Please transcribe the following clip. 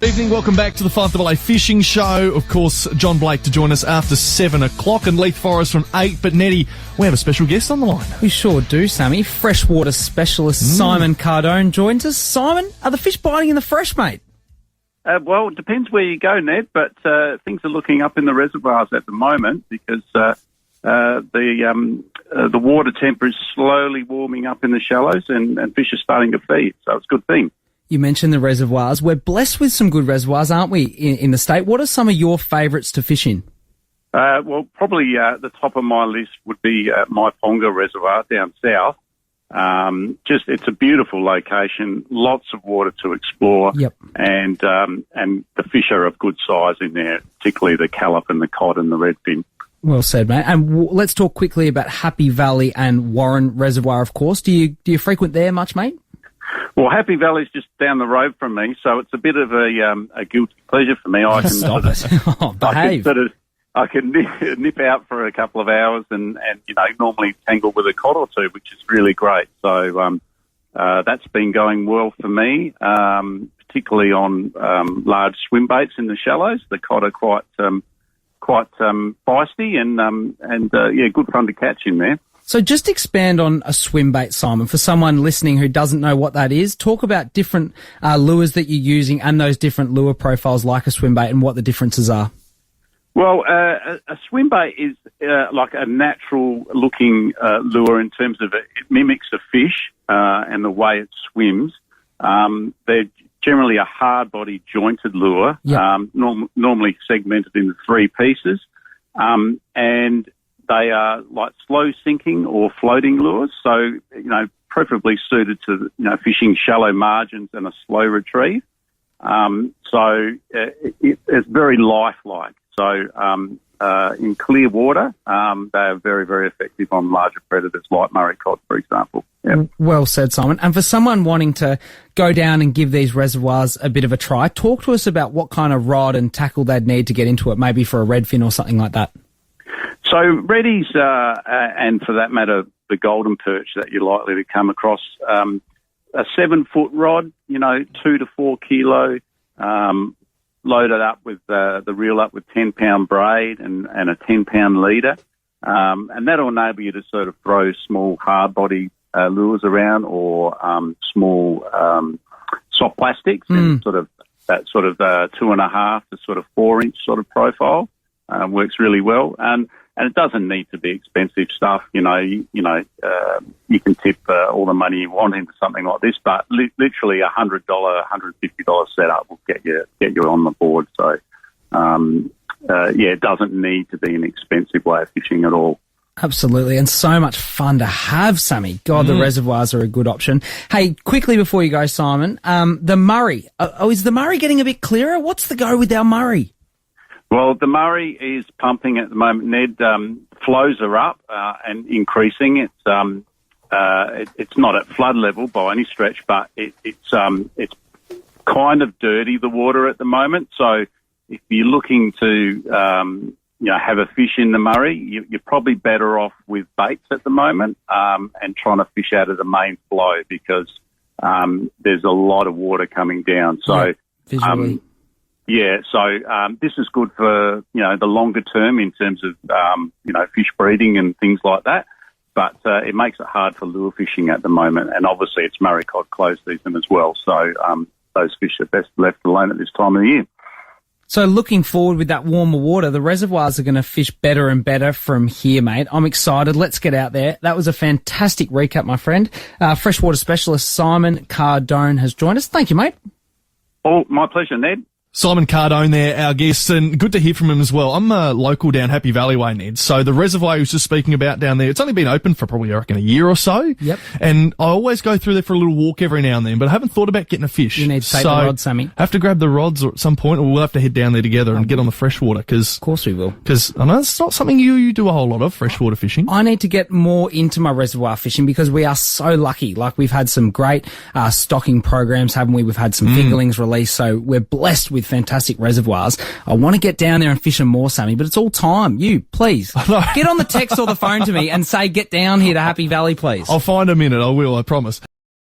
Evening, welcome back to the FIVEaa Fishing Show. Of course, John Blake to join us after 7 o'clock and Leith Forest from 8. But Neddy, we have a special guest on the line. We sure do, Sammy. Freshwater specialist Simon Cardone joins us. Simon, are the fish biting in the fresh, mate? Well, it depends where you go, Ned, but things are looking up in the reservoirs at the moment because the water temperature is slowly warming up in the shallows and fish are starting to feed, so it's a good thing. You mentioned the reservoirs. We're blessed with some good reservoirs, aren't we, in the state? What are some of your favourites to fish in? Well, probably the top of my list would be my Ponga Reservoir down south. It's a beautiful location, lots of water to explore, and the fish are of good size in there, particularly the callop and the cod and the redfin. Well said, mate. And let's talk quickly about Happy Valley and Warren Reservoir, of course. Do you frequent there much, mate? Well, Happy Valley's just down the road from me, so it's a bit of a guilty pleasure for me. I can behave. I can nip out for a couple of hours and normally tangle with a cod or two, which is really great. So that's been going well for me, particularly on large swimbaits in the shallows. The cod are quite feisty and good fun to catch in there. So just expand on a swimbait, Simon, for someone listening who doesn't know what that is. Talk about different lures that you're using and those different lure profiles like a swimbait and what the differences are. Well, a swimbait is like a natural-looking lure in terms of it mimics a fish and the way it swims. They're generally a hard-bodied, jointed lure, normally segmented into 3 pieces, and they are like slow sinking or floating lures, so, preferably suited to, fishing shallow margins and a slow retrieve. It's very lifelike. So in clear water, they are very, very effective on larger predators like Murray cod, for example. Yep. Well said, Simon. And for someone wanting to go down and give these reservoirs a bit of a try, talk to us about what kind of rod and tackle they'd need to get into it, maybe for a redfin or something like that. So reddies, and for that matter, the golden perch that you're likely to come across, a 7-foot rod, 2 to 4 kilo, loaded up with the reel up with 10-pound braid and a 10-pound leader, and that'll enable you to sort of throw small hard body lures around or small soft plastics and sort of that sort of 2.5 to sort of 4-inch sort of profile. Works really well, and it doesn't need to be expensive stuff. You can tip all the money you want into something like this, but literally $100, $150 setup will get you on the board. So, it doesn't need to be an expensive way of fishing at all. Absolutely, and so much fun to have, Sammy. God, the reservoirs are a good option. Hey, quickly before you go, Simon, the Murray. Is the Murray getting a bit clearer? What's the go with our Murray? Well, the Murray is pumping at the moment, Ned. Flows are up and increasing. It's not at flood level by any stretch, but it's kind of dirty, the water at the moment. So if you're looking to have a fish in the Murray, you're probably better off with baits at the moment and trying to fish out of the main flow because there's a lot of water coming down. So visually. This is good for, the longer term in terms of, fish breeding and things like that. But it makes it hard for lure fishing at the moment. And obviously it's Murray cod close season as well. So those fish are best left alone at this time of the year. So looking forward with that warmer water, the reservoirs are going to fish better and better from here, mate. I'm excited. Let's get out there. That was a fantastic recap, my friend. Freshwater specialist Simon Cardone has joined us. Thank you, mate. Oh, my pleasure, Ned. Simon Cardone there, our guest, and good to hear from him as well. I'm a local down Happy Valley way, Ned. So the reservoir he was just speaking about down there, it's only been open for probably, I reckon, a year or so. Yep. And I always go through there for a little walk every now and then, but I haven't thought about getting a fish. You need to take the rods, Sammy. I have to grab the rods at some point, or we'll have to head down there together and get on the freshwater. Of course we will. Because I know it's not something you do a whole lot of, freshwater fishing. I need to get more into my reservoir fishing because we are so lucky. Like, we've had some great stocking programs, haven't we? We've had some fingerlings released, so we're blessed with fantastic reservoirs. I want to get down there and fish them more, Sammy, but it's all time. You, please, get on the text or the phone to me and say, get down here to Happy Valley, please. I'll find a minute. I will, I promise.